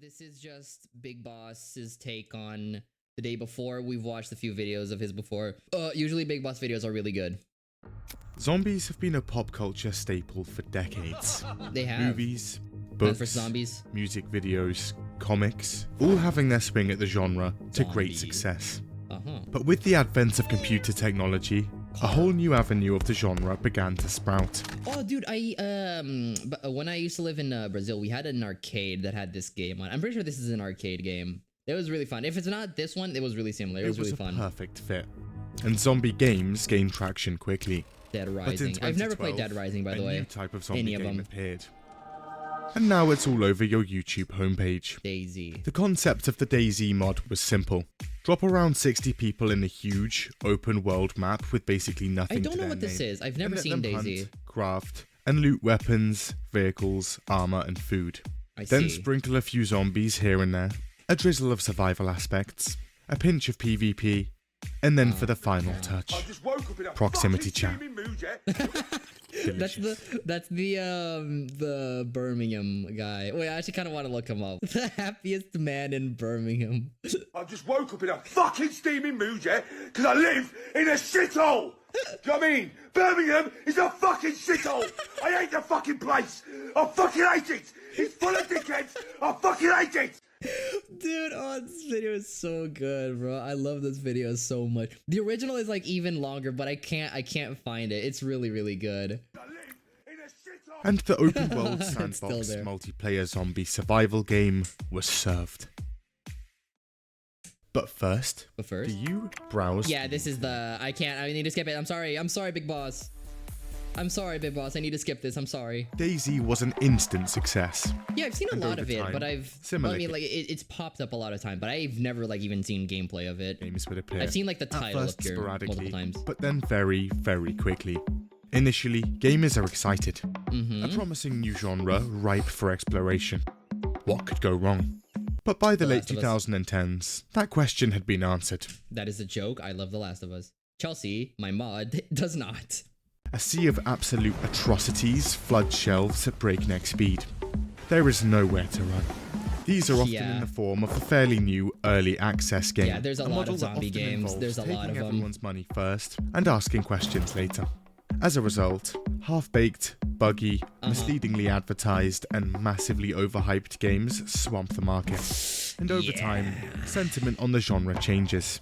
This is just Big Boss's take on the day before. We've watched a few videos of his before. Usually Big Boss videos are really good. Zombies have been a pop culture staple for decades. They have. Movies, Plants books, vs. Zombies, music videos, comics, all having their swing at the genre to great success. But with the advent of computer technology, a whole new avenue of the genre began to sprout. Oh, dude, when I used to live in Brazil, we had an arcade that had this game on. I'm pretty sure this is an arcade game. It was really fun. If it's not this one, it was really similar. It was really fun. It was a perfect fit. And zombie games gained traction quickly. Dead Rising. I've never played Dead Rising, by the way. A new type of zombie Any of game them. appeared. And now it's all over your YouTube homepage. DayZ. The concept of the DayZ mod was simple. Drop around 60 people in a huge, open-world map with basically nothing to I don't know what this is. I've never seen DayZ. Hunt, craft, and loot weapons, vehicles, armor, and food. Then sprinkle a few zombies here and there, a drizzle of survival aspects, a pinch of PvP, and then for the final touch, proximity chat. That's the Birmingham guy. Wait, I actually kind of want to look him up. The happiest man in Birmingham. I just woke up in a fucking steaming mood, yeah? Because I live in a shithole! Do you know what I mean? Birmingham is a fucking shithole! I hate the fucking place! I fucking hate it! It's full of dickheads! I fucking hate it! Dude, oh, this video is so good, bro. I love this video so much. The original is like even longer, but I can't find it. It's really, really good. And the open world sandbox multiplayer zombie survival game was served. But first, do you browse? Yeah, this is the I need to skip it. I'm sorry, Big Boss. I'm sorry, Big Boss. I need to skip this. I'm sorry. DayZ was an instant success. Yeah, I've seen a lot of it, but it's popped up a lot of time, but I've never like even seen gameplay of it. Games would appear. I've seen like the title appear multiple times. But then very, very quickly. Initially, gamers are excited. A promising new genre ripe for exploration. What could go wrong? But by the late 2010s, that question had been answered. That is a joke. I love The Last of Us. Chelsea, my mod, does not. A sea of absolute atrocities flood shelves at breakneck speed. There is nowhere to run. These are often in the form of a fairly new early access game. Yeah, there's a lot of zombie games. There's a lot of them. Taking everyone's money first and asking questions later. As a result, half-baked, buggy, misleadingly advertised, and massively overhyped games swamp the market. And over time, sentiment on the genre changes.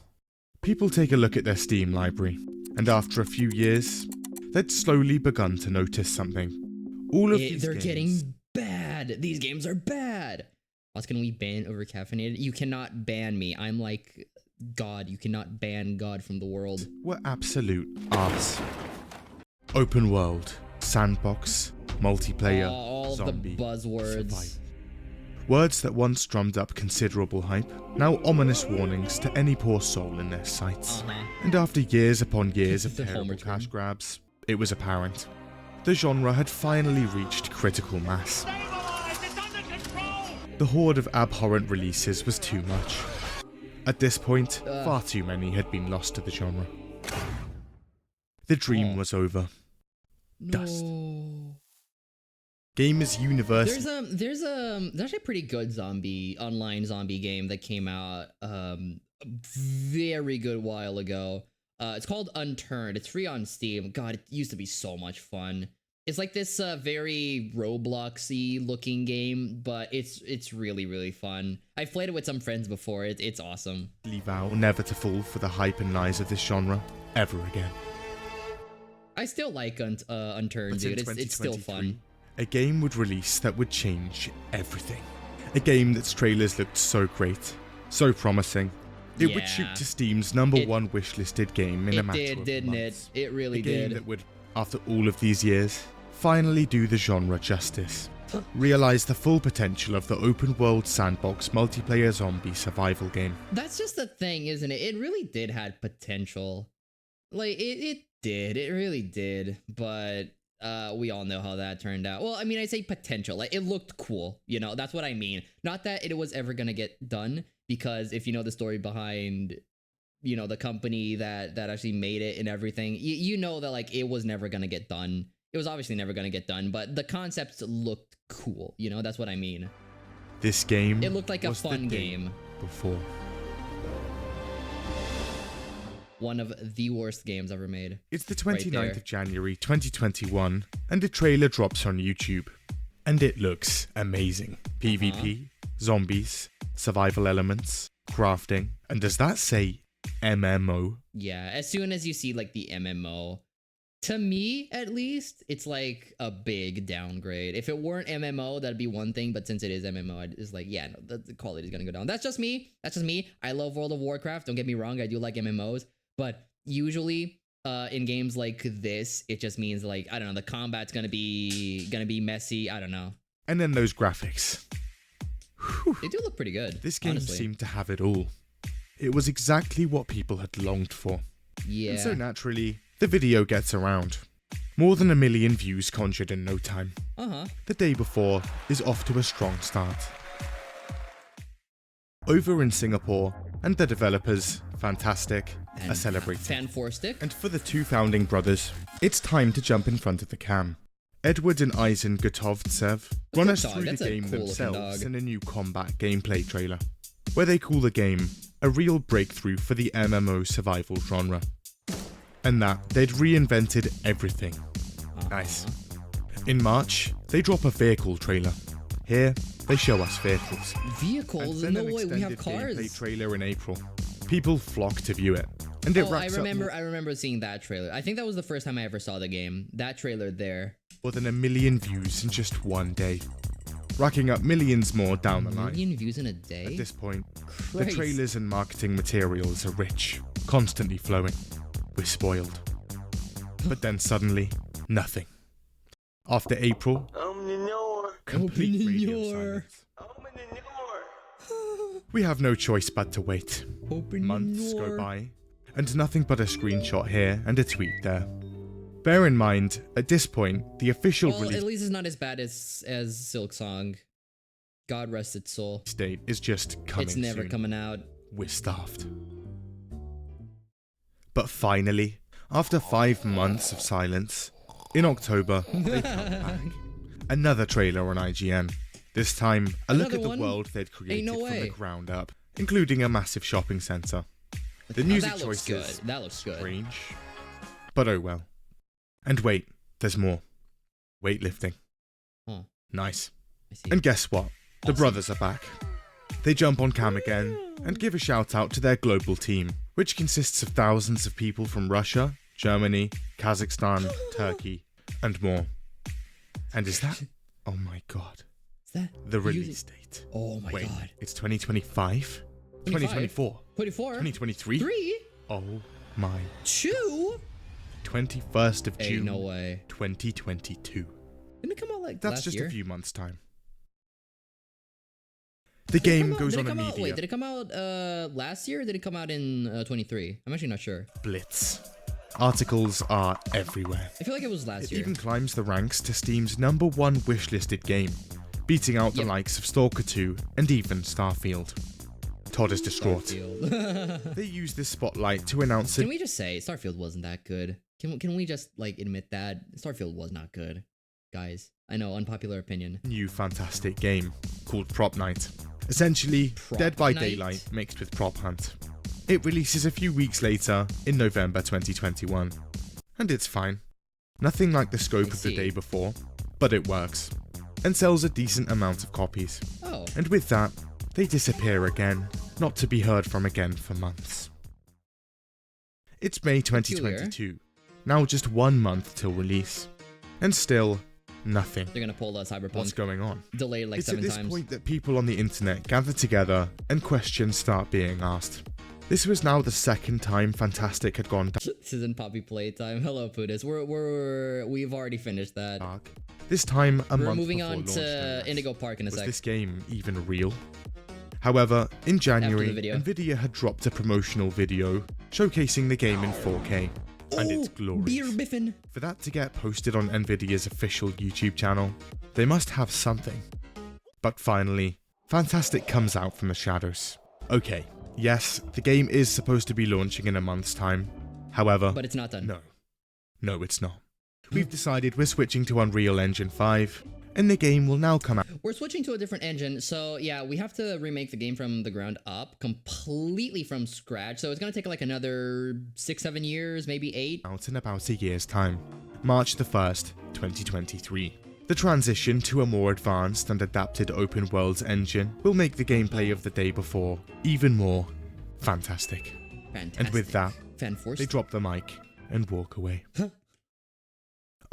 People take a look at their Steam library, and after a few years, they'd slowly begun to notice something. All of these they're getting bad. These games are bad. What can we ban over-caffeinated? You cannot ban me. I'm like God. You cannot ban God from the world. Were absolute arse. Open world, sandbox, multiplayer, all zombie, the buzzwords. Survival. Words that once drummed up considerable hype, now ominous warnings to any poor soul in their sights. And after years upon years of terrible cash grabs, it was apparent. The genre had finally reached critical mass. The horde of abhorrent releases was too much. At this point, far too many had been lost to the genre. The dream was over. Dust. Gamers universe. There's actually a pretty good online zombie game that came out a very good while ago. It's called Unturned. It's free on Steam. God, it used to be so much fun. It's like this very Roblox-y looking game, but it's really, really fun. I've played it with some friends before. It's awesome. Vow never to fall for the hype and lies of this genre ever again. I still like Unturned, dude. It's still fun. A game would release that would change everything. A game that's trailers looked so great, so promising. It would shoot to Steam's #1 wishlisted game in a matter of months. It did, didn't it? It really did. A game that would, after all of these years, finally do the genre justice. Realize the full potential of the open world sandbox multiplayer zombie survival game. That's just the thing, isn't it? It really did have potential. Like, it did. It really did. But we all know how that turned out. Well, I mean, I say potential. Like, it looked cool. You know, that's what I mean. Not that it was ever gonna get done, because if you know the story behind, you know, the company that actually made it and everything, you know that, like, it was never gonna get done. It was obviously never gonna get done, but the concepts looked cool. You know, that's what I mean. This game It looked like a was the fun day game. before. One of the worst games ever made. It's the Right 29th there. of January 2021, and a trailer drops on YouTube. And it looks amazing. PvP, zombies, survival elements, crafting, and does that say MMO? Yeah, as soon as you see like the MMO, to me at least, it's like a big downgrade. If it weren't MMO, that'd be one thing, but since it is MMO, it's like, yeah, no, the quality is gonna go down. That's just me. That's just me. I love World of Warcraft. Don't get me wrong. I do like MMOs, but usually in games like this, it just means like, I don't know, the combat's gonna be messy. I don't know. And then those graphics. Whew. They do look pretty good. This game honestly. seemed to have it all. It was exactly what people had longed for. Yeah. And so naturally, the video gets around. More than 1 million views conjured in no time. The day before is off to a strong start. Over in Singapore, and the developers, fantastic, are celebrating. Fanforstic. And for the two founding brothers, it's time to jump in front of the cam. Edward and Eisen Gotovtsev run us through the game themselves in a new combat gameplay trailer, where they call the game a real breakthrough for the MMO survival genre. And that they'd reinvented everything. Nice. In March, they drop a vehicle trailer. Here, they show us vehicles. Vehicles? And No then way, an we have extended gameplay cars. trailer in April. People flock to view it, and it I racks remember. up I remember seeing that trailer. I think that was the first time I ever saw the game. That trailer there. more than 1 million views in just one day, racking up millions more down the line. Million views in a day. At this point, the Christ. trailers and marketing materials are rich, constantly flowing. We're spoiled. But then suddenly, nothing. After April, complete Open radio your- silence. We have no choice but to wait. Open Months your- go by, and nothing but a screenshot here and a tweet there. Bear in mind, at this point, the official Well, release at least it's not as bad as Silk Song. God rest its soul. date is just coming It's never soon. coming out. We're starved. But finally, after 5 months of silence, in October, they come back. Another trailer on IGN. This time, a look Another at the one? world they'd created no from way. the ground up, including a massive shopping centre. The music that looks choices, good. That looks good. strange, but oh well. And wait, there's more. Weightlifting. Huh. Nice. I see. And guess what? The Awesome. brothers are back. They jump on cam again and give a shout out to their global team, which consists of thousands of people from Russia, Germany, Kazakhstan, Turkey, and more. And is that? Oh my god. Is that The music- release date. Oh my Wait, god. it's 2025? 2024? 24. 2023? 3. Oh my. 2. 21st of Hey, June, no way. 2022. Didn't it come out like That's last just year? a few months' time. The Did it game come out- goes did it on come out- immediate Wait, did it come out last year or did it come out in 23? I'm actually not sure. blitz. Articles are everywhere. I feel like it was last It year. even climbs the ranks to Steam's #1 wishlisted game, beating out the Yep. likes of Stalker 2 and even Starfield. Todd is distraught. Starfield. They use this spotlight to announce Can a we just say Starfield wasn't that good? Can we just like admit that Starfield was not good, guys? I know, unpopular opinion. new fantastic game called Prop Night. Essentially, Prop Dead by Night? Daylight mixed with Prop Hunt. It releases a few weeks later in November 2021. And it's fine. Nothing like the scope I of the see. day before, but it works. And sells a decent amount of copies. Oh, And with that, they disappear again, not to be heard from again for months. It's May 2022, now just 1 month till release. And still, nothing. they're gonna pull Cyberpunk. What's going on? Delayed like It's at 7 this times. point that people on the internet gather together and questions start being asked. This was now the second time Fantastic had gone This isn't Poppy Playtime. Hello, Pudis. We've already finished that. dark. This time, a We're month moving before on launch, to no less. Indigo Park in a Was sec. this game even real? However, in January, video. Nvidia had dropped a promotional video showcasing the game in 4K, and it's glorious. Beer biffin. For that to get posted on Nvidia's official YouTube channel, they must have something. But finally, Fantastic comes out from the shadows. Okay, yes, the game is supposed to be launching in a month's time. However, But it's not done. no, it's not. We've decided we're switching to Unreal Engine 5, and the game will now come We're switching to a different engine, so yeah, we have to remake the game from the ground up, completely from scratch. So it's gonna take like another 6-7 years, maybe 8. out in about a year's time, March the 1st, 2023. The transition to a more advanced and adapted open worlds engine will make the gameplay of the day before even more fantastic. Fantastic. And with that, Fanforced. they drop the mic and walk away.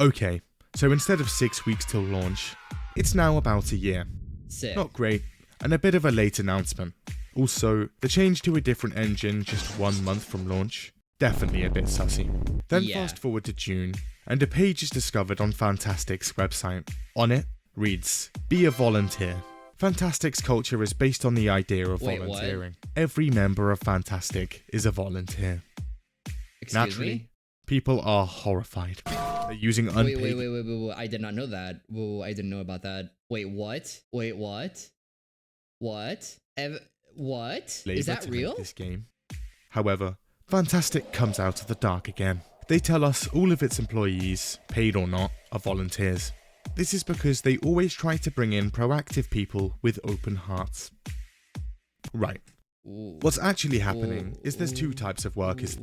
Okay, so instead of 6 weeks till launch, it's now about a year. Sick. Not great, and a bit of a late announcement. Also, the change to a different engine just 1 month from launch, definitely a bit sussy. Then Yeah. fast forward to June, and a page is discovered on Fantastic's website. On it reads, "Be a volunteer." Fantastic's culture is based on the idea of Wait, what? volunteering. Every member of Fantastic is a volunteer. Excuse Naturally, me? people are horrified. They're using unpaid... Wait. I did not know that. Whoa, I didn't know about that. Wait, what? Wait, what? What? What? labor Is that to make real? this game. However, Fantastic comes out of the dark again. They tell us all of its employees, paid or not, are volunteers. This is because they always try to bring in proactive people with open hearts. Right. Ooh. What's actually happening is there's two types of workers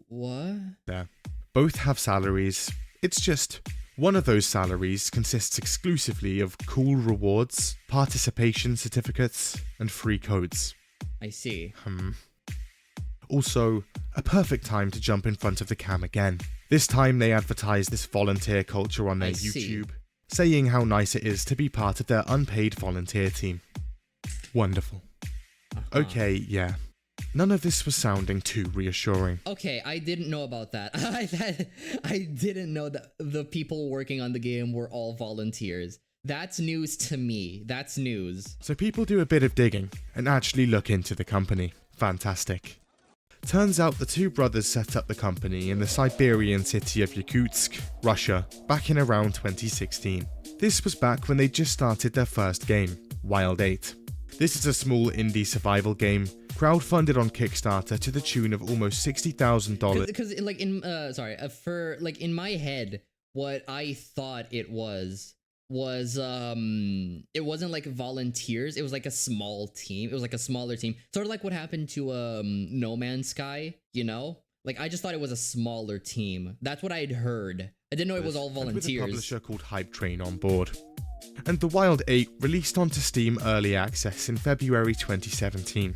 What? there. Both have salaries. It's just one of those salaries consists exclusively of cool rewards, participation certificates, and free codes. I see. Also, a perfect time to jump in front of the cam again. This time they advertise this volunteer culture on their I see. YouTube, saying how nice it is to be part of their unpaid volunteer team. Wonderful. Uh-huh. Okay, yeah. None of this was sounding too reassuring. Okay, I didn't know about that. I didn't know that the people working on the game were all volunteers. That's news to me. That's news. So people do a bit of digging and actually look into the company. Fantastic. Turns out the two brothers set up the company in the Siberian city of Yakutsk, Russia, back in around 2016. This was back when they just started their first game, Wild 8. This is a small indie survival game, crowdfunded on Kickstarter to the tune of almost $60,000. Because like in my head, what I thought it was it wasn't like volunteers. It was like a small team. It was like a smaller team, sort of like what happened to No Man's Sky. You know, like I just thought it was a smaller team. That's what I'd heard. I didn't know it was all And with a volunteers. publisher called Hype Train on board. And the Wild 8 released onto Steam Early Access in February 2017.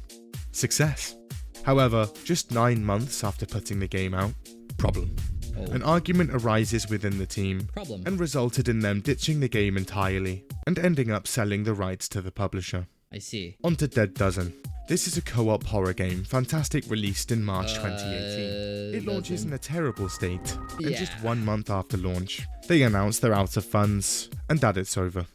Success. However, just 9 months after putting the game out, problem. Oh. An argument arises within the team Problem. and resulted in them ditching the game entirely and ending up selling the rights to the publisher. I see. On to Dead Dozen. This is a co-op horror game Fantastic released in March 2018. It launches in a terrible state, and just Yeah. 1 month after launch, they announce they're out of funds and that it's over.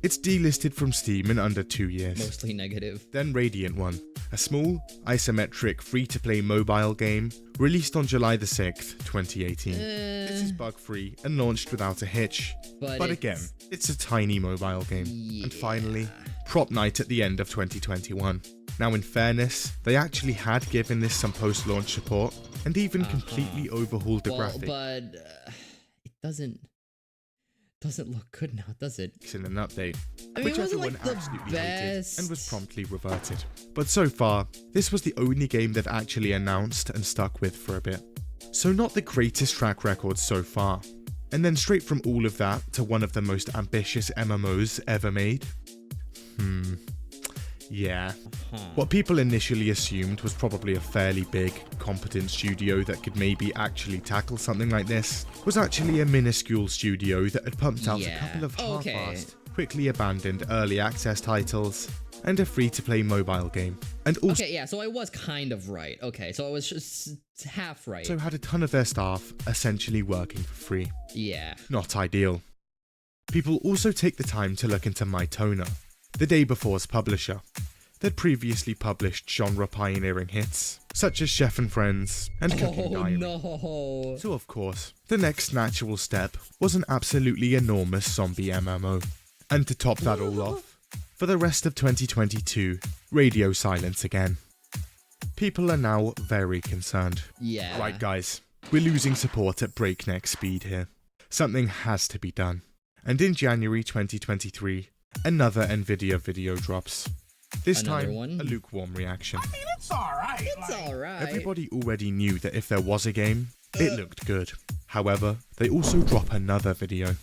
It's delisted from Steam in under 2 years. Mostly negative. Then Radiant One, a small, isometric, free-to-play mobile game released on July the 6th, 2018. This is bug-free and launched without a hitch, but again, it's a tiny mobile game. And finally, Prop Night at the end of 2021. Now in fairness, they actually had given this some post-launch support and even completely overhauled the graphics But it doesn't look good now, does it? in an update, I mean, which it wasn't, everyone like, the absolutely hated best. and was promptly reverted. But so far, this was the only game they've actually announced and stuck with for a bit. So not the greatest track record so far. And then straight from all of that to one of the most ambitious MMOs ever made? Yeah. What people initially assumed was probably a fairly big, competent studio that could maybe actually tackle something like this was actually a minuscule studio that had pumped out a couple of half-assed, quickly abandoned early access titles and a free-to-play mobile game. And also Okay, yeah, so I was kind of right. Okay, so I was just half right. had a ton of their staff essentially working for free. Yeah. Not ideal. People also take the time to look into Mytona, the day before's publisher. They'd previously published genre-pioneering hits, such as Chef and Friends and Cooking Diary. No. So of course, the next natural step was an absolutely enormous zombie MMO. And to top that all off, for the rest of 2022, radio silence again. People are now very concerned. Yeah. Right guys, we're losing support at breakneck speed here. Something has to be done. And in January 2023, another Nvidia video drops. This Another time, one? a lukewarm reaction. I mean, it's alright. It's alright. Everybody already knew that if there was a game, it looked good. However, they also drop another video,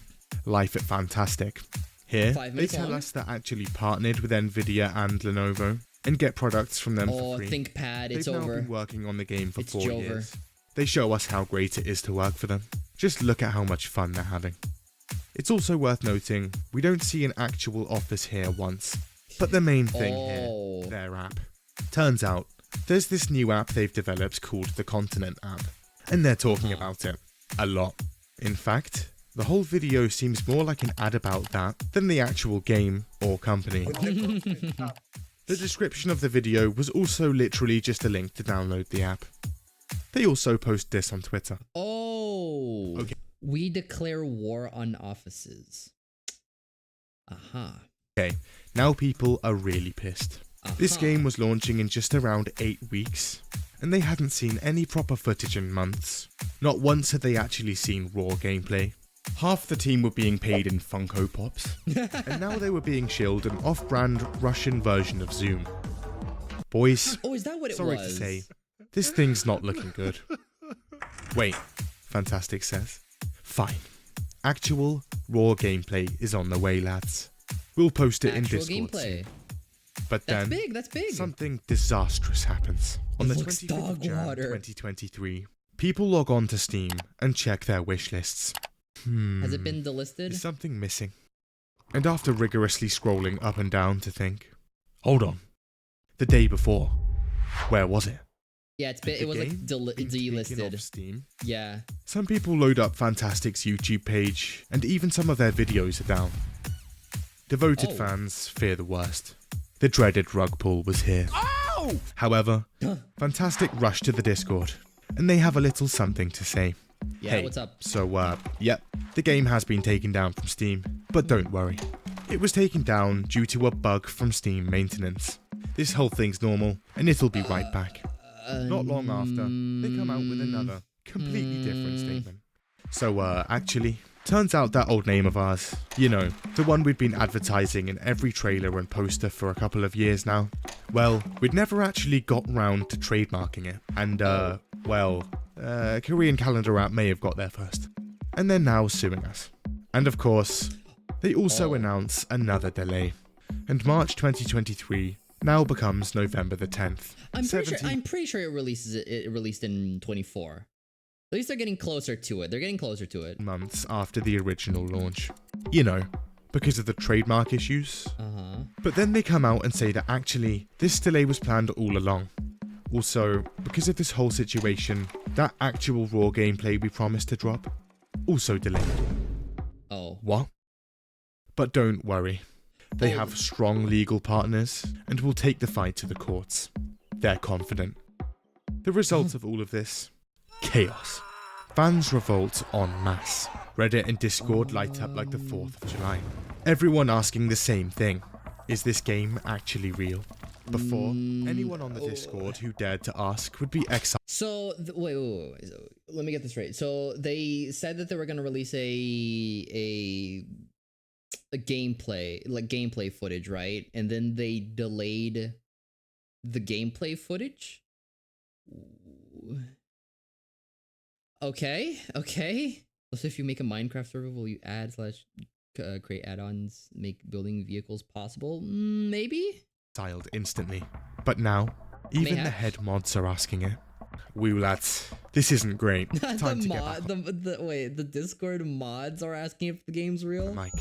Life at Fantastic. Here, 5 they minutes tell long? us they're actually partnered with Nvidia and Lenovo and get products from them for Oh, free. ThinkPad, it's They've now over. been working on the game for It's 4 Jover. years. They show us how great it is to work for them. Just look at how much fun they're having. It's also worth noting, we don't see an actual office here once. But the main thing Oh. here, their app. Turns out, there's this new app they've developed called the Continent app. And they're talking about it. A lot. In fact, the whole video seems more like an ad about that than the actual game or company. The description of the video was also literally just a link to download the app. They also post this on Twitter. Oh. Okay. We declare war on offices. Aha. Okay, now people are really pissed. This Aha. game was launching in just around 8 weeks, and they hadn't seen any proper footage in months. Not once had they actually seen raw gameplay. Half the team were being paid in Funko Pops, and now they were being shilled an off-brand Russian version of Zoom. Boys, Oh, is that what it sorry was? to say, this thing's not looking good. Wait, Fantastic says. Fine. Actual, raw gameplay is on the way, lads. We'll post it in Actual Discord gameplay. soon. But That's then, big, that's big. something disastrous happens. On the looks 25th dog of Jan water. 2023, people log on to Steam and check their wish lists. Has it been delisted? Is something missing? And after rigorously scrolling up and down to think, hold on, the day before, where was it? Yeah, it's Had been, the it was like game been taken off delisted. Steam? Yeah. Some people load up Fantastic's YouTube page, and even some of their videos are down. Devoted Oh. fans fear the worst. The dreaded rug pull was here. Oh! However, Fantastic rushed to the Discord, and they have a little something to say. Yeah, Hey, what's up? So, yep, the game has been taken down from Steam, but don't worry. It was taken down due to a bug from Steam maintenance. This whole thing's normal, and it'll be right back. Not long after, they come out with another, completely different statement. So, actually, turns out that old name of ours, you know, the one we've been advertising in every trailer and poster for a couple of years now, well, we'd never actually got round to trademarking it. And, Korean Calendar app may have got there first. And they're now suing us. And of course, they also announce another delay. And March 2023 now becomes November the 10th. I'm pretty sure it released in 24. At least they're getting closer to it. They're getting closer to it. Months after the original launch. You know, because of the trademark issues. Uh-huh. But then they come out and say that actually, this delay was planned all along. Also, because of this whole situation, that actual raw gameplay we promised to drop, also delayed. Oh. What? But don't worry. They have strong legal partners and will take the fight to the courts. They're confident. The result of all of this? Chaos. Fans revolt en masse. Reddit and Discord light up like the 4th of July. Everyone asking the same thing. Is this game actually real? Before, anyone on the Discord who dared to ask would be exiled. So, wait. So, let me get this right. So, they said that they were going to release a gameplay footage, right? And then they delayed the gameplay footage? Okay. Also, if you make a Minecraft server, will you add / create add-ons, make building vehicles possible? Maybe? Exiled instantly. But now, even the head mods are asking it. Woo lads, this isn't great. Time to get back on. The Discord mods are asking if the game's real? Mike.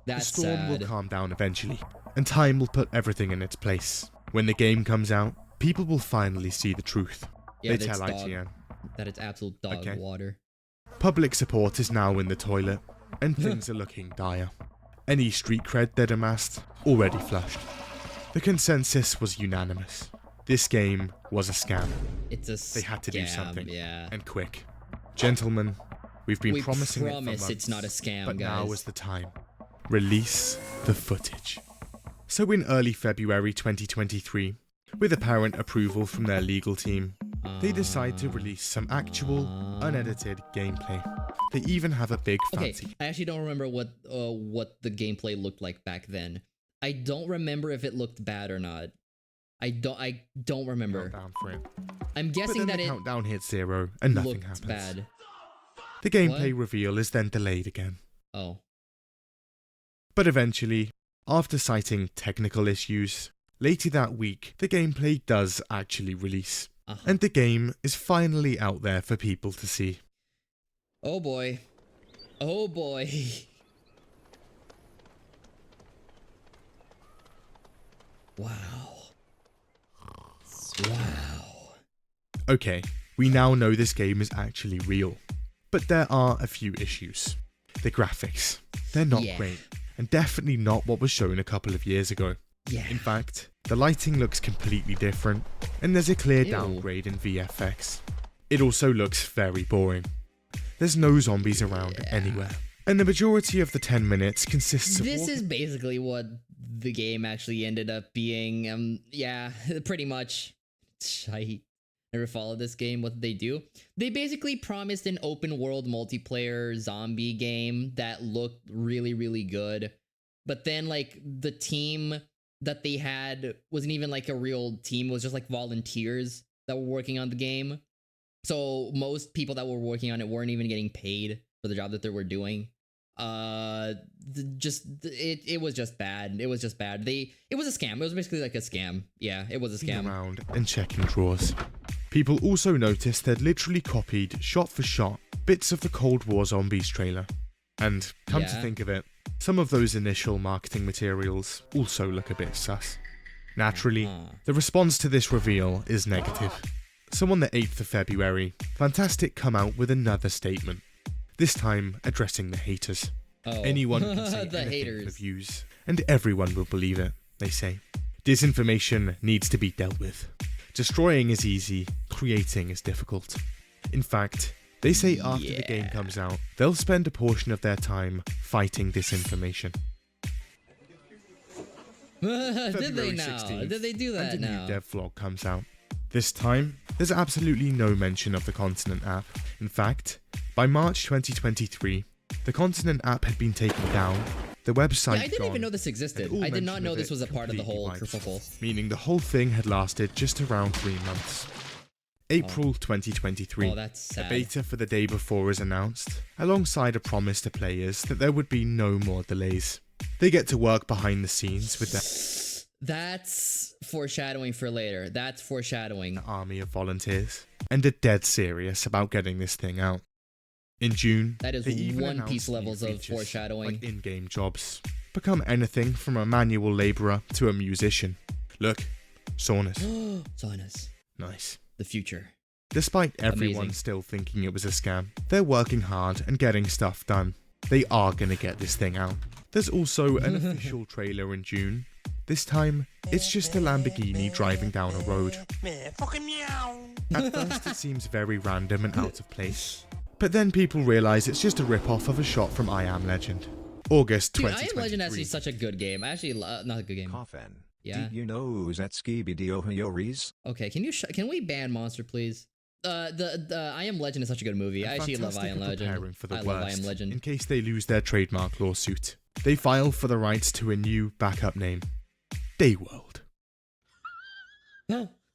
That's the storm sad. will calm down eventually, and time will put everything in its place. When the game comes out, people will finally see the truth. Yeah, they that's tell dog. IGN. That it's absolute dog water. Public support is now in the toilet, and things are looking dire. Any street cred they'd amassed, already flushed. The consensus was unanimous. This game was a scam. It's a scam, They had to do something, yeah. and quick. Gentlemen, we've been promising it for promise months, it's not a scam, but guys. now is the time. Release the footage. So in early February 2023, with apparent approval from their legal team, they decide to release some actual, unedited gameplay. They even have a big fancy. Okay, I actually don't remember what the gameplay looked like back then. I don't remember if it looked bad or not. I don't remember. Countdown for it. I'm guessing that the it countdown hits 0 and nothing looked happens. bad. The gameplay reveal is then delayed again. Oh. But eventually, after citing technical issues, later that week, the gameplay does actually release. And the game is finally out there for people to see. Oh boy. Oh boy. Wow. Wow. Okay, we now know this game is actually real. But there are a few issues. The graphics. They're not great. And definitely not what was shown a couple of years ago. Yeah. In fact, the lighting looks completely different, and there's a clear downgrade in VFX. It also looks very boring. There's no zombies around anywhere. And the majority of the 10 minutes consists of... This is basically what the game actually ended up being. Yeah, pretty much. Shite. Never followed this game. What did they do? They basically promised an open world multiplayer zombie game that looked really, really good. But then, like, the team that they had wasn't even like a real team. It was just like volunteers that were working on the game. So most people that were working on it weren't even getting paid for the job that they were doing. It was just bad. It was just bad. It was a scam. It was basically like a scam. Yeah, it was a scam. Around and checking drawers. People also noticed they'd literally copied shot for shot bits of the Cold War Zombies trailer. And come to think of it, some of those initial marketing materials also look a bit sus. Naturally, the response to this reveal is negative. So on the 8th of February, Fantastic come out with another statement. This time addressing the haters. Anyone can say the anything haters. for views, and everyone will believe it, they say. Disinformation needs to be dealt with. Destroying is easy, creating is difficult. In fact, they say after the game comes out, they'll spend a portion of their time fighting disinformation. Did they now? 16th, Did they do that and a now? new dev vlog comes out. This time, there's absolutely no mention of the Continent app. In fact, by March 2023, the Continent app had been taken down, the website I didn't even know this existed. I did not know this was a part of the whole kerfuffle. Meaning the whole thing had lasted just around 3 months. April 2023. Oh, that's sad. A beta for the day before is announced, alongside a promise to players that there would be no more delays. They get to work behind the scenes with their... That's foreshadowing for later. That's foreshadowing. Army of volunteers, and are dead serious about getting this thing out. In June, that is they even One Piece announced new levels of features, foreshadowing. like in-game jobs. Become anything from a manual labourer to a musician. Look, saunas. Saunas. Nice. The future. Despite everyone still thinking it was a scam, they're working hard and getting stuff done. They are gonna get this thing out. There's also an official trailer in June. This time, it's just a Lamborghini driving down a road. At first it seems very random and out of place, but then people realise it's just a rip-off of a shot from I Am Legend. August 2023. I Am Legend is actually such a good game. Actually, not a good game. Coffin. Yeah. Do you know that Skibidi Okay, can we ban Monster, please? The I Am Legend is such a good movie. I actually love I Am Legend. For the I worst, love I Am Legend. in case they lose their trademark lawsuit. They file for the rights to a new backup name. Dayworld.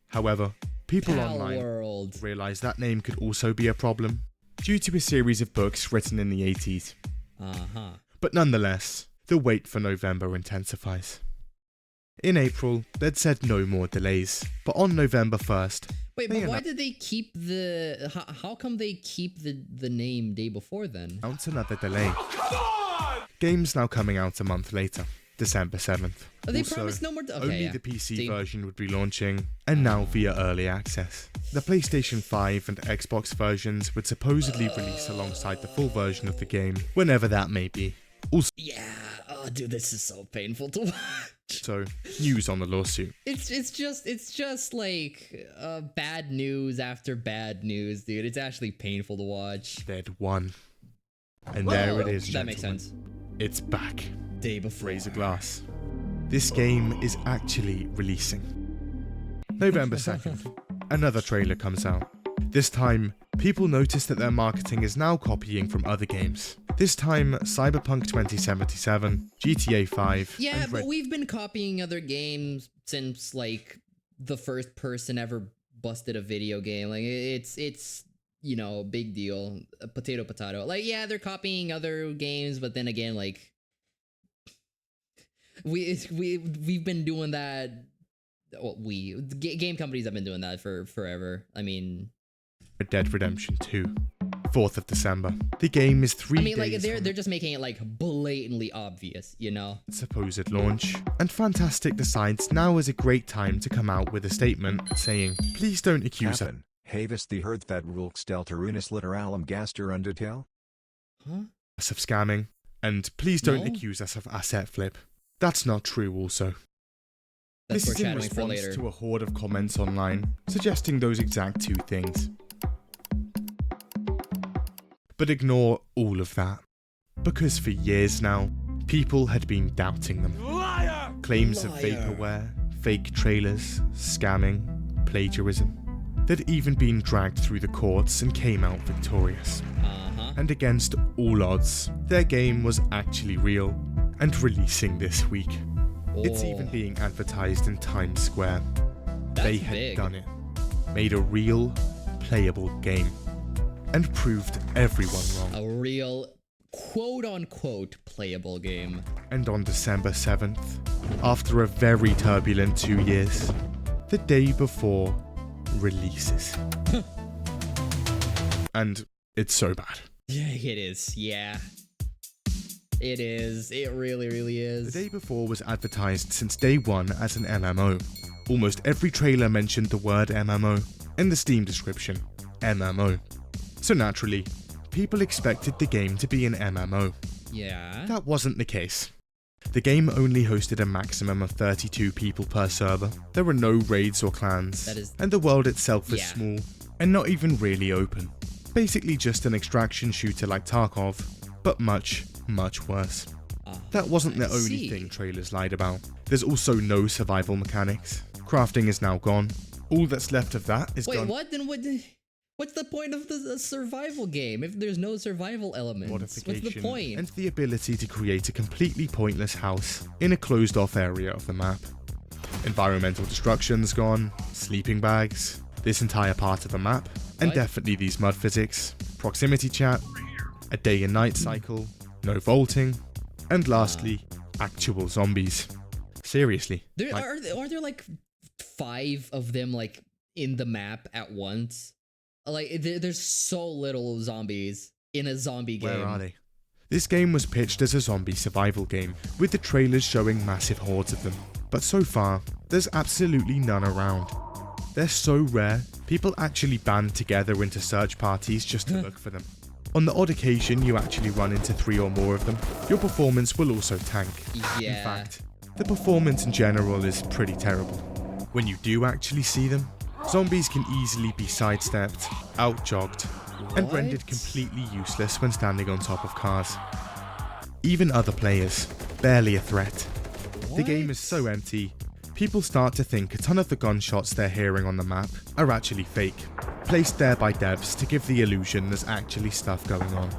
However, people online realise that name could also be a problem, due to a series of books written in the 80s. But nonetheless, the wait for November intensifies. In April, they'd said no more delays, but on November 1st... Wait, but why did they keep the... How come they keep the name day before then? Announced another delay. Game's now coming out a month later, December 7th. Oh, they promised no more... Okay, only the PC version would be launching, and now via early access. The PlayStation 5 and Xbox versions would supposedly release alongside the full version of the game, whenever that may be. Also, yeah, oh dude, this is so painful to watch. So, news on the lawsuit. It's just like bad news after bad news, dude. It's actually painful to watch. They'd won. And there it is, that makes sense. It's back. Day before. Razor Glass. This game is actually releasing. November 2nd. another trailer comes out. This time, people notice that their marketing is now copying from other games. This time, Cyberpunk 2077, GTA 5, Yeah, and but we've been copying other games since like the first person ever busted a video game. Like it's you know, big deal. Potato. Like, yeah, they're copying other games, but then again, like we've been doing that. Well, game companies have been doing that for forever. I mean, Red Dead Redemption 2, 4th of December. The game is 3 days like from they're just making it like blatantly obvious, you know? supposed launch, and Fantastic decides now is a great time to come out with a statement saying, please don't accuse us Happen. Havis the herd that rulks deltarunis literalum gaster undertale? Huh? of scamming, and please don't No. accuse us of asset flip. That's not true also. That's This is in foreshadowing for response later. to a horde of comments online suggesting those exact two things. But ignore all of that, because for years now, people had been doubting them. Liar! Claims of Liar. vaporware, fake trailers, scamming, plagiarism. They'd even been dragged through the courts and came out victorious. Uh-huh. And against all odds, their game was actually real and releasing this week. It's even Oh, being advertised in Times Square. that's They had big. done it, made a real, playable game, and proved everyone wrong. A real quote-unquote playable game. And on December 7th, after a very turbulent 2 years, the day before releases. And it's so bad. Yeah, it is. Yeah. It is. It really, really is. The day before was advertised since day one as an MMO. Almost every trailer mentioned the word MMO, in the Steam description, MMO. So naturally, people expected the game to be an MMO. Yeah. That wasn't the case. The game only hosted a maximum of 32 people per server. There were no raids or clans, That is- and the world itself was Yeah. small and not even really open. Basically just an extraction shooter like Tarkov, but much, much worse. That wasn't the I only see. thing trailers lied about. There's also no survival mechanics. Crafting is now gone. All that's left of that is Wait, gun what? Then what's the point of the survival game if there's no survival elements? What's modification the point? and the ability to create a completely pointless house in a closed-off area of the map. Environmental destruction's gone, sleeping bags, this entire part of the map, and What? definitely these mud physics, proximity chat, a day and night cycle, no vaulting, and lastly, actual zombies. Seriously. There like, are there like 5 of them like in the map at once? Like there's so little zombies in a zombie game. where are they? This game was pitched as a zombie survival game, with the trailers showing massive hordes of them. But so far, there's absolutely none around. They're so rare, people actually band together into search parties just to look for them. On the odd occasion you actually run into 3 or more of them, your performance will also tank. Yeah. In fact, the performance in general is pretty terrible. When you do actually see them, zombies can easily be sidestepped, outjogged, and rendered What? completely useless when standing on top of cars. Even other players, barely a threat. The game is so empty, people start to think a ton of the gunshots they're hearing on the map are actually fake, placed there by devs to give the illusion there's actually stuff going on.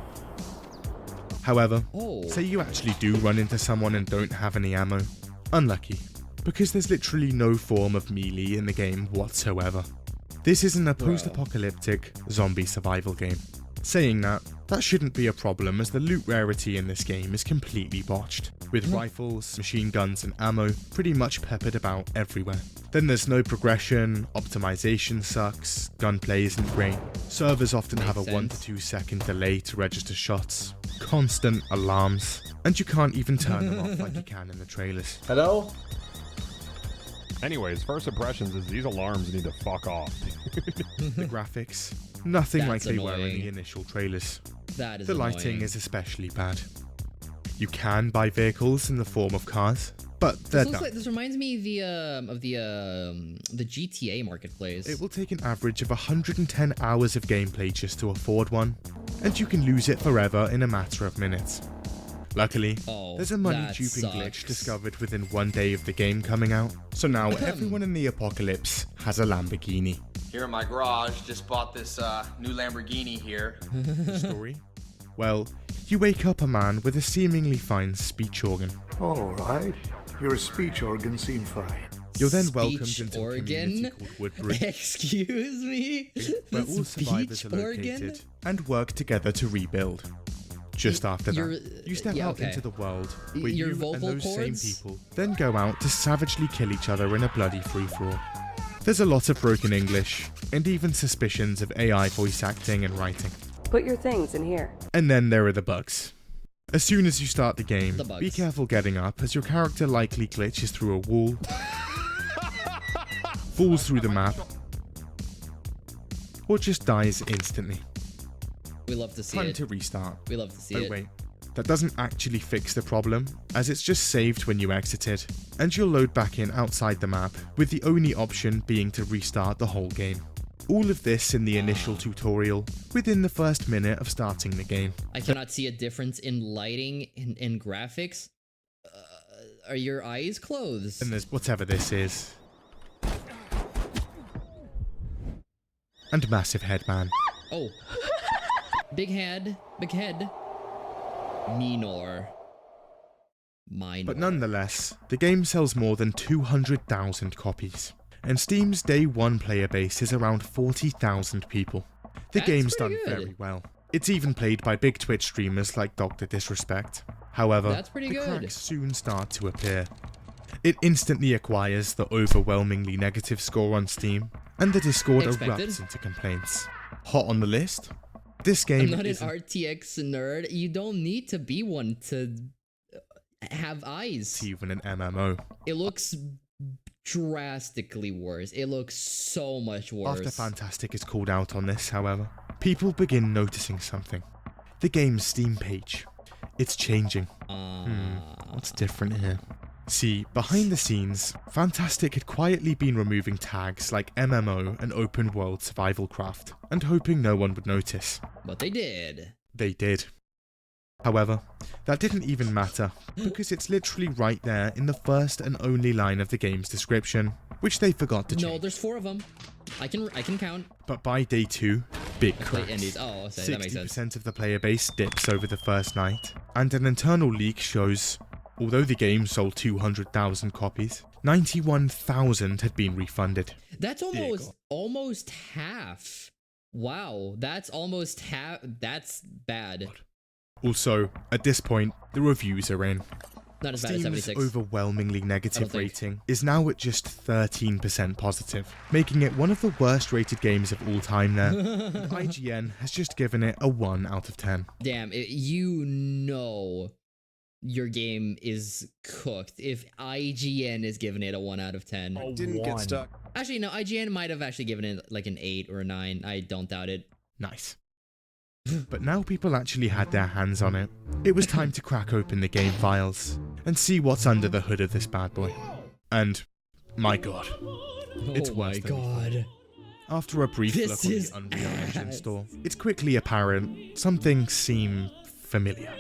However, Oh. say you actually do run into someone and don't have any ammo. Unlucky, because there's literally no form of melee in the game whatsoever. This isn't a post-apocalyptic zombie survival game. Saying that shouldn't be a problem as the loot rarity in this game is completely botched, with rifles, machine guns and ammo pretty much peppered about everywhere. Then there's no progression, optimization sucks, gunplay isn't great, servers often have a Makes 1 to sense. 2 second delay to register shots, constant alarms, and you can't even turn them off like you can in the trailers. Hello? Anyways, first impressions is these alarms need to fuck off. The graphics, nothing like That's they were in annoying. the initial trailers. That is The lighting annoying. is especially bad. You can buy vehicles in the form of cars, but they're This, looks done. like, this reminds me of the GTA marketplace. It will take an average of 110 hours of gameplay just to afford one, and you can lose it forever in a matter of minutes. Luckily, Oh, there's a money that duping glitch sucks. discovered within 1 day of the game coming out, so now everyone in the apocalypse has a Lamborghini. Here in my garage, just bought this new Lamborghini here. Story? Well, you wake up a man with a seemingly fine speech organ. All right. Your speech organ seemed fine. You're then welcomed Speech into a organ? community called Woodbury, Excuse me? where The all survivors speech are located organ? and work together to rebuild. Just after that, you step out into the world where Your you and vocal those cords? same people then go out to savagely kill each other in a bloody free-for-all. There's a lot of broken English, and even suspicions of AI voice acting and writing. Put your things in here. And then there are the bugs. As soon as you start the game, The bugs. be careful getting up, as your character likely glitches through a wall, falls through the map, or just dies instantly. We love to see Time it. to restart. We love to see Oh it. wait, that doesn't actually fix the problem, as it's just saved when you exited, and you'll load back in outside the map, with the only option being to restart the whole game. All of this in the initial tutorial, within the first minute of starting the game. I cannot see a difference in lighting and graphics. Are your eyes closed? And there's whatever this is. And massive head man. Oh. Big head. Big head. Minor. But nonetheless, the game sells more than 200,000 copies, and Steam's day one player base is around 40,000 people. The That's game's pretty done good. very well. It's even played by big Twitch streamers like Dr. Disrespect. However, That's pretty the good. cracks soon start to appear. It instantly acquires the overwhelmingly negative score on Steam, and the Discord Expected. erupts into complaints. Hot on the list? This game I'm not an isn't- RTX nerd. You don't need to be one to have eyes. even an MMO. It looks drastically worse. It looks so much worse. After Fantastic is called out on this, however, people begin noticing something. The game's Steam page. It's changing. What's different here? See, behind the scenes, Fantastic had quietly been removing tags like MMO and open world survival craft, and hoping no one would notice. But they did. They did. However, that didn't even matter, because it's literally right there in the first and only line of the game's description, which they forgot to No, change. there's 4 of them. I can count. But by day 2, big Play cracks. indies. Oh, so that makes sense. 60% of the player base dips over the first night, and an internal leak shows, although the game sold 200,000 copies, 91,000 had been refunded. That's almost half. Wow, that's almost half. That's bad. Also, at this point, the reviews are in. Not as bad as Steam's 76. overwhelmingly negative think. rating is now at just 13% positive, making it one of the worst rated games of all time there. And IGN has just given it a 1 out of 10. Damn, you know your game is cooked if IGN is giving it a 1 out of 10. Didn't get stuck. Actually, no, IGN might have actually given it like an 8 or a 9. I don't doubt it. Nice. But now people actually had their hands on it, it was time to crack open the game files and see what's under the hood of this bad boy. And, my god, it's oh worse my than we thought. god. After a brief This look on is the Unreal Engine ass. store, it's quickly apparent something seemed familiar.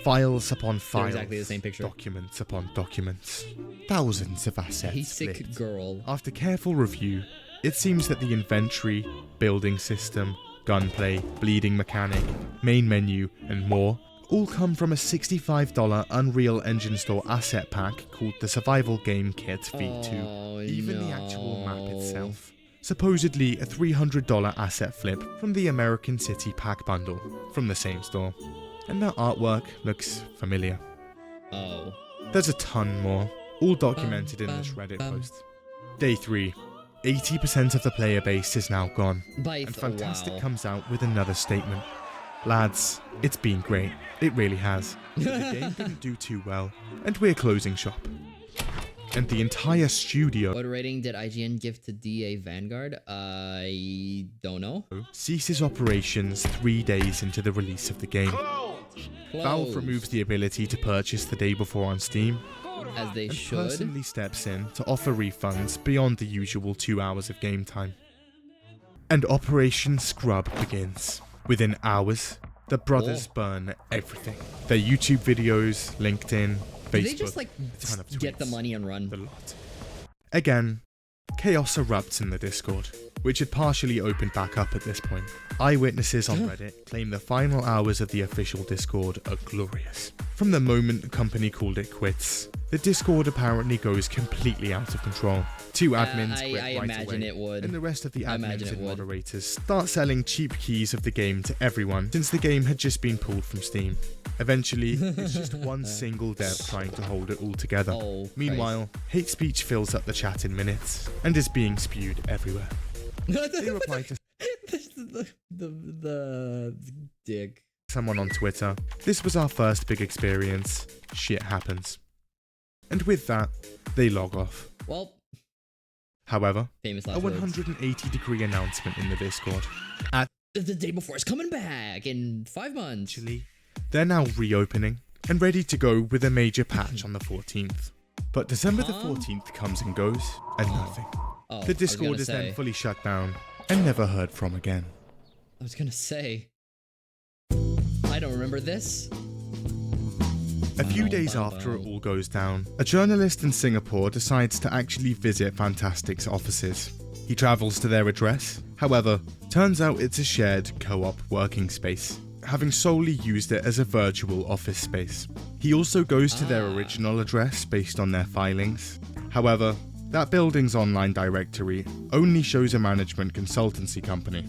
Files upon files, exactly the same picture. documents upon documents, thousands of assets Basic lit. girl. After careful review, it seems that the inventory, building system, gunplay, bleeding mechanic, main menu, and more all come from a $65 Unreal Engine Store asset pack called the Survival Game Kit V2. Oh, Even the no. actual map itself. Supposedly a $300 asset flip from the American City pack bundle from the same store. And that artwork looks familiar. Oh. There's a ton more, all documented in this Reddit post. Day 3. 80% of the player base is now gone, and Fantastic wow. comes out with another statement. Lads, it's been great. It really has. But the game didn't do too well, and we're closing shop. And the entire studio What rating did IGN give to DA Vanguard? I don't know. ceases operations 3 days into the release of the game. Valve Closed, removes the ability to purchase the day before on Steam, as they and should. personally steps in to offer refunds beyond the usual 2 hours of game time. And Operation Scrub begins. Within hours, the brothers burn everything. Their YouTube videos, LinkedIn, Facebook, Did they just like a ton of get the tweets, money and run? the lot. Again, Chaos erupts in the Discord, which had partially opened back up at this point. Eyewitnesses on Reddit claim the final hours of the official Discord are glorious. From the moment the company called it quits, the Discord apparently goes completely out of control. Two admins quit I right imagine away, it would. and the rest of the I imagine admins it and would. moderators start selling cheap keys of the game to everyone since the game had just been pulled from Steam. Eventually, it's just one single dev trying to hold it all together. Oh, Meanwhile, hate speech fills up the chat in minutes and is being spewed everywhere. They reply to the dick. someone on Twitter, "This was our first big experience. Shit happens." And with that, they log off. Well, However, famous a last words. 180-degree announcement in the Discord. The day before it's coming back in 5 months. Actually, they're now reopening and ready to go with a major patch on the 14th. But December the 14th comes and goes, and nothing. Oh, The Discord is then fully shut down and never heard from again. I was gonna say. I don't remember this. A few days after it all goes down, a journalist in Singapore decides to actually visit Fantastic's offices. He travels to their address, however, turns out it's a shared co-op working space, having solely used it as a virtual office space. He also goes to their original address based on their filings. However, that building's online directory only shows a management consultancy company.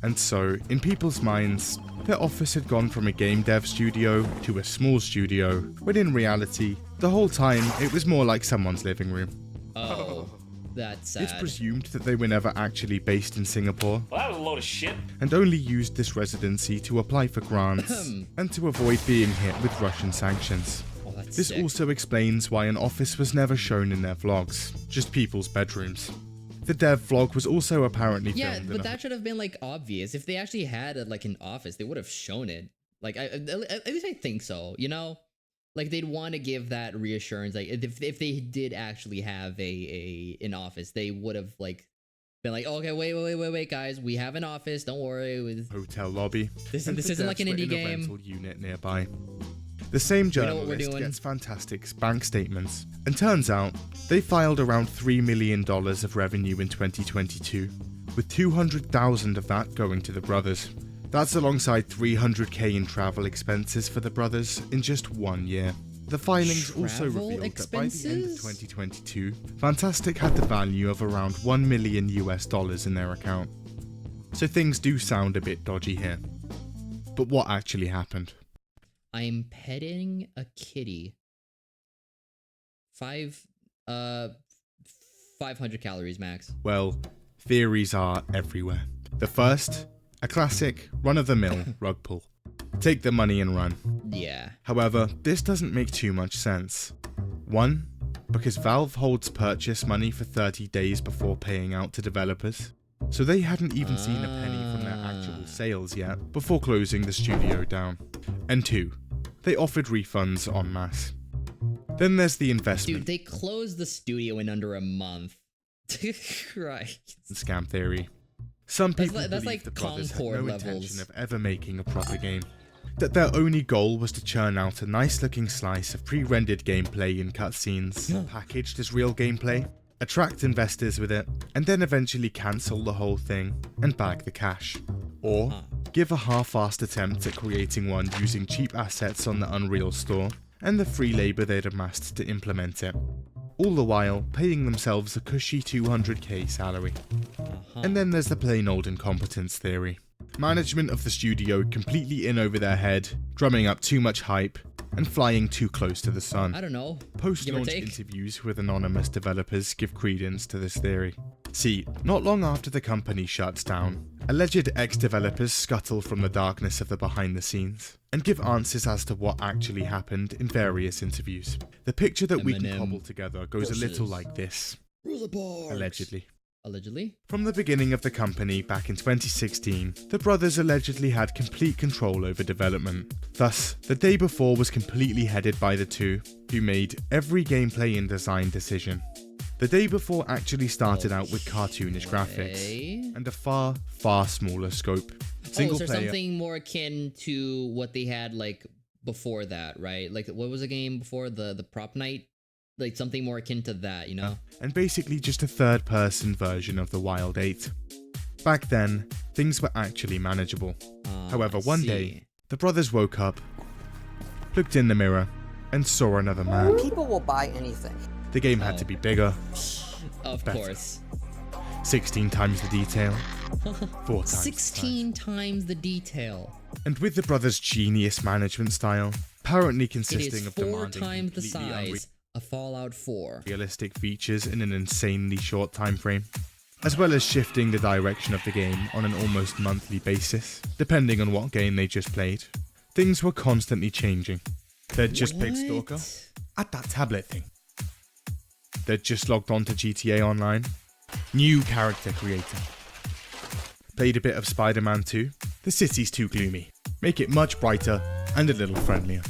And so, in people's minds, their office had gone from a game dev studio to a small studio, when in reality, the whole time it was more like someone's living room. Oh, that's sad. It's presumed that they were never actually based in Singapore, Well, that was a load of shit. and only used this residency to apply for grants and to avoid being hit with Russian sanctions. Oh, that's This sick. also explains why an office was never shown in their vlogs, just people's bedrooms. The dev vlog was also apparently Yeah, filmed but in a that should have been like obvious. If they actually had like an office, they would have shown it. Like, at least I think so. You know, like they'd want to give that reassurance. Like, if they did actually have an office, they would have like been like, okay, wait, guys, we have an office. Don't worry. hotel lobby. This and the isn't like an devs were indie in a game. rental unit nearby. The same know what we're journalist doing. gets Fantastic's bank statements, and turns out they filed around $3 million of revenue in 2022, with 200,000 of that going to the brothers. That's alongside 300k in travel expenses for the brothers in just 1 year. The filings also Travel revealed that by the end of expenses? 2022, Fantastic had the value of around $1 million in their account. So things do sound a bit dodgy here. But what actually happened? I'm petting a kitty. 500 calories max. Well, theories are everywhere. The first, a classic, run-of-the-mill rug pull. Take the money and run. Yeah. However, this doesn't make too much sense. One, because Valve holds purchase money for 30 days before paying out to developers, so they hadn't even seen a penny from their actual sales yet before closing the studio down. And two, they offered refunds en masse. Then there's the investment Dude, they closed the studio in under a month. Right. scam theory. Some That's people like- that's believe like the brothers had no Concord intention levels. of ever making a proper game. That their only goal was to churn out a nice looking slice of pre-rendered gameplay and cutscenes, packaged as real gameplay, attract investors with it, and then eventually cancel the whole thing and bag the cash. Or give a half-assed attempt at creating one using cheap assets on the Unreal Store and the free labour they'd amassed to implement it. All the while paying themselves a cushy 200k salary. And then there's the plain old incompetence theory. Management of the studio completely in over their head, drumming up too much hype, and flying too close to the sun. I don't know. Give or Post-launch take. interviews with anonymous developers give credence to this theory. See, not long after the company shuts down, alleged ex-developers scuttle from the darkness of the behind-the-scenes and give answers as to what actually happened in various interviews. The picture that we can Eminem cobble together goes a little versus like this. Rosa Parks. Allegedly. Allegedly? From the beginning of the company back in 2016, the brothers allegedly had complete control over development. Thus, the day before was completely headed by the two, who made every gameplay and design decision. The day before actually started out with cartoonish graphics, Okay. and a far, far smaller scope. Oh, so something more akin to what they had like before that, right? Like what was the game before the Prop Night? like something more akin to that, you know? And basically just a third-person version of the Wild 8. Back then, things were actually manageable. However, one day, the brothers woke up, looked in the mirror, and saw another man. People will buy anything. The game had to be bigger, Of better. course. 16 times the detail, 4 times 16 times the detail. And with the brothers' genius management style, apparently It consisting is of 4 demanding times the completely size of Fallout 4. unrealistic features in an insanely short time frame, as well as shifting the direction of the game on an almost monthly basis, depending on what game they just played. Things were constantly changing. They'd just played Stalker at that tablet thing. They'd just logged on to GTA Online. New character creator. Played a bit of Spider-Man 2. The city's too gloomy. Make it much brighter and a little friendlier.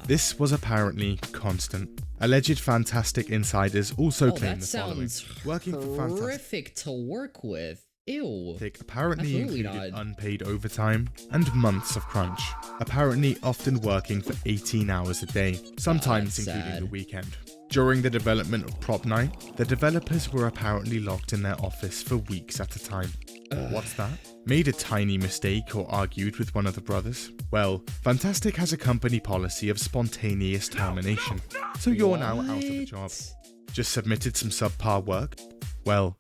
This was apparently constant. Alleged Fantastic insiders also claim that the following. sounds Working for Fantastic horrific to work with. Ew. apparently Absolutely included not. unpaid overtime and months of crunch. Apparently often working for 18 hours a day, sometimes that's including sad. the weekend. During the development of Prop Night, the developers were apparently locked in their office for weeks at a time. What's that? Made a tiny mistake or argued with one of the brothers? Well, Fantastic has a company policy of spontaneous termination, so you're now out of a job. Just submitted some subpar work? Well,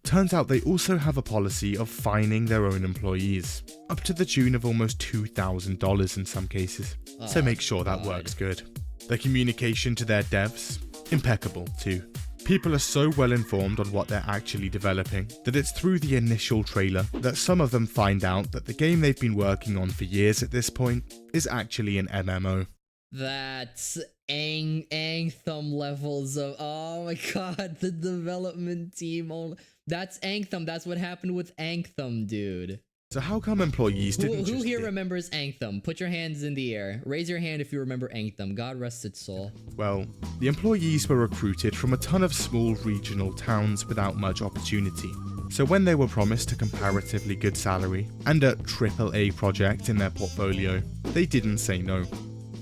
turns out they also have a policy of fining their own employees, up to the tune of almost $2,000 in some cases. So make sure that works good. The communication to their devs? Impeccable too. People are so well informed on what they're actually developing that it's through the initial trailer that some of them find out that the game they've been working on for years at this point is actually an MMO. That's Anthem levels of, oh my god, the development team. That's Anthem. That's what happened with Anthem, dude. So how come employees didn't Who just here get- remembers Anthem? Put your hands in the air. Raise your hand if you remember Anthem. God rest its soul. Well, the employees were recruited from a ton of small regional towns without much opportunity. So when they were promised a comparatively good salary and a AAA project in their portfolio, they didn't say no.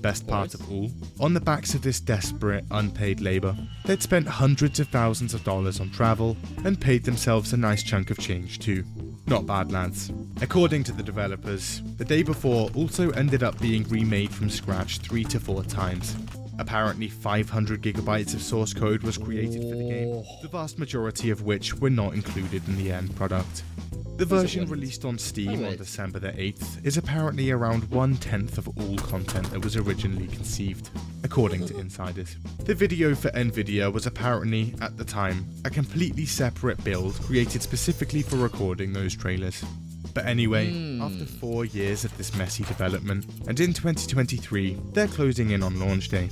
Best part of all, on the backs of this desperate, unpaid labour, they'd spent hundreds of thousands of dollars on travel and paid themselves a nice chunk of change too. Not bad, lads. According to the developers, the day before also ended up being remade from scratch 3 to 4 times. Apparently 500 gigabytes of source code was created for the game, the vast majority of which were not included in the end product. The version released on Steam on December the 8th is apparently around 1/10 of all content that was originally conceived, according to insiders. The video for Nvidia was apparently, at the time, a completely separate build created specifically for recording those trailers. But anyway, after 4 years of this messy development, and in 2023, they're closing in on launch day.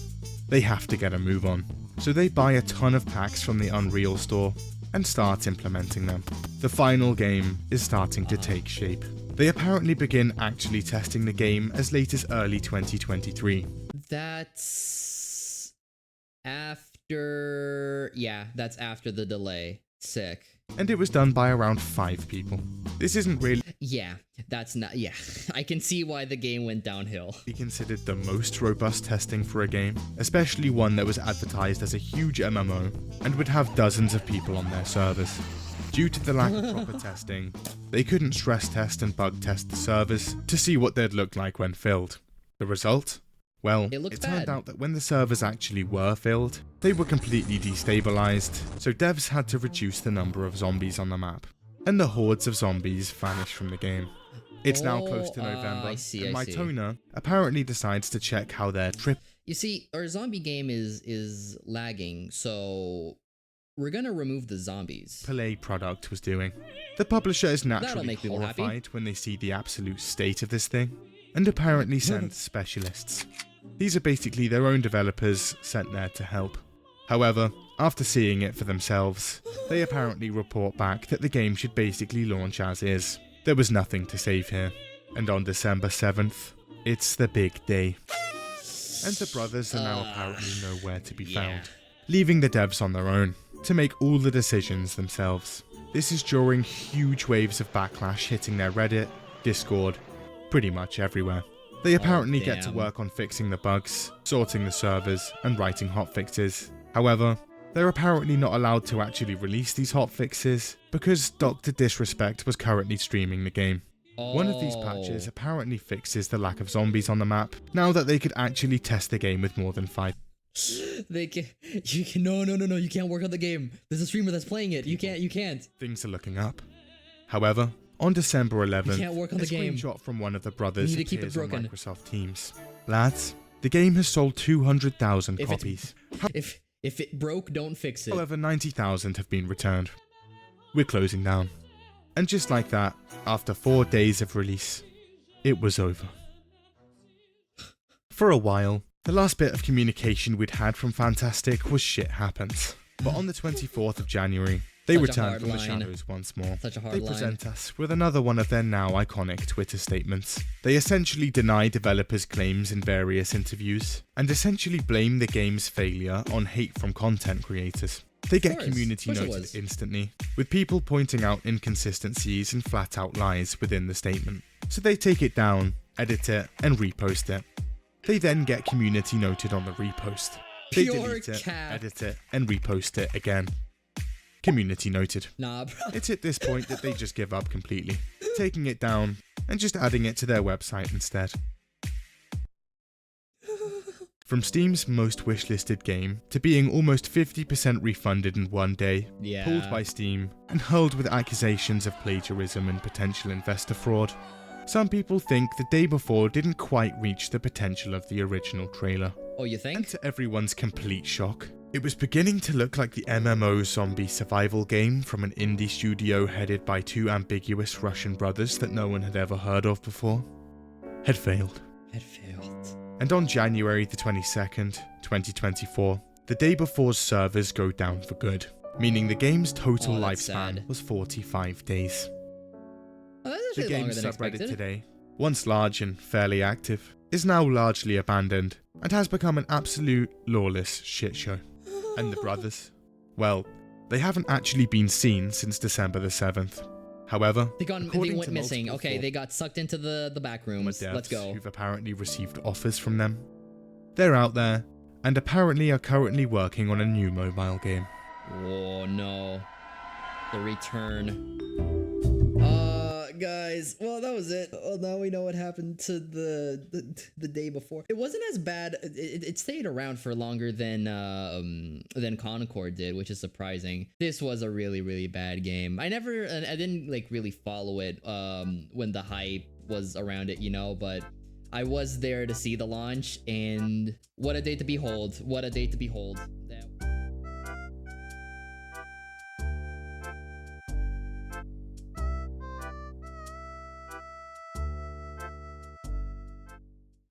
They have to get a move on, so they buy a ton of packs from the Unreal store and start implementing them. The final game is starting to take shape. They apparently begin actually testing the game as late as early 2023. That's after... Yeah, that's after the delay. Sick. And it was done by around 5 people. This isn't really Yeah, that's not... Yeah, I can see why the game went downhill. considered the most robust testing for a game, especially one that was advertised as a huge MMO and would have dozens of people on their servers. Due to the lack of proper testing, they couldn't stress test and bug test the servers to see what they'd look like when filled. The result? Well, It looks turned bad. out that when the servers actually were filled, they were completely destabilized, so devs had to reduce the number of zombies on the map, and the hordes of zombies vanished from the game. It's now close to November, I see. and Mytona apparently decides to check how their trip You see, our zombie game is lagging, so we're gonna remove the zombies. Play product was doing. The publisher is That'll naturally make people happy. horrified when they see the absolute state of this thing, and apparently send specialists. These are basically their own developers sent there to help. However, after seeing it for themselves, they apparently report back that the game should basically launch as is. There was nothing to save here. And on December 7th, it's the big day. And the brothers are now apparently nowhere to be found, leaving the devs on their own to make all the decisions themselves. This is during huge waves of backlash hitting their Reddit, Discord, pretty much everywhere. They apparently get to damn. work on fixing the bugs, sorting the servers, and writing hotfixes. However, they're apparently not allowed to actually release these hotfixes because Dr. Disrespect was currently streaming the game. One of these patches apparently fixes the lack of zombies on the map, now that they could actually test the game with more than 5. They can. You can. No. You can't work on the game. There's a streamer that's playing it. You can't. Things are looking up. However, on December 11th, can't work on a the game. screenshot from one of the brothers You need to keep it appears on broken. Microsoft Teams. Lads, the game has sold 200,000 copies. If it broke, don't fix it. However, 90,000 have been returned. We're closing down. And just like that, after 4 days of release, it was over. For a while, the last bit of communication we'd had from Fantastic was shit happens. But on the 24th of January, they Such a returned hard from the line. shadows once more. Such a hard They line. present us with another one of their now iconic Twitter statements. They essentially deny developers' claims in various interviews, and essentially blame the game's failure on hate from content creators. They get community noted instantly, with people pointing out inconsistencies and flat out lies within the statement. So they take it down, edit it, and repost it. They then get community noted on the repost. They Pure delete it, cap. edit it, and repost it again. Community noted. Nah, bro. It's at this point that they just give up completely, taking it down and just adding it to their website instead. From Steam's most wishlisted game to being almost 50% refunded in one day, Yeah. pulled by Steam, and hurled with accusations of plagiarism and potential investor fraud, some people think the day before didn't quite reach the potential of the original trailer. Oh, you And think? to everyone's complete shock, it was beginning to look like the MMO zombie survival game from an indie studio headed by two ambiguous Russian brothers that no one had ever heard of before had failed. It failed. And on January the 22nd, 2024, the day before's servers go down for good, meaning the game's total Oh, that's lifespan sad. was 45 days. Oh, that's The actually longer game's than subreddit expected. today, once large and fairly active, is now largely abandoned and has become an absolute lawless shitshow. And the brothers? Well, they haven't actually been seen since December the 7th. However, They according went to missing. multiple Okay, they got sucked into the back rooms. devs Let's go. who've apparently received offers from them. They're out there, and apparently are currently working on a new mobile game. Oh no. The return. Guys, well, that was it. Well, now we know what happened to the day before. It wasn't as bad. It stayed around for longer than Concord did, which is surprising. This was a really bad game. I didn't like really follow it when the hype was around it, you know, but I was there to see the launch, and what a day to behold. What a day to behold.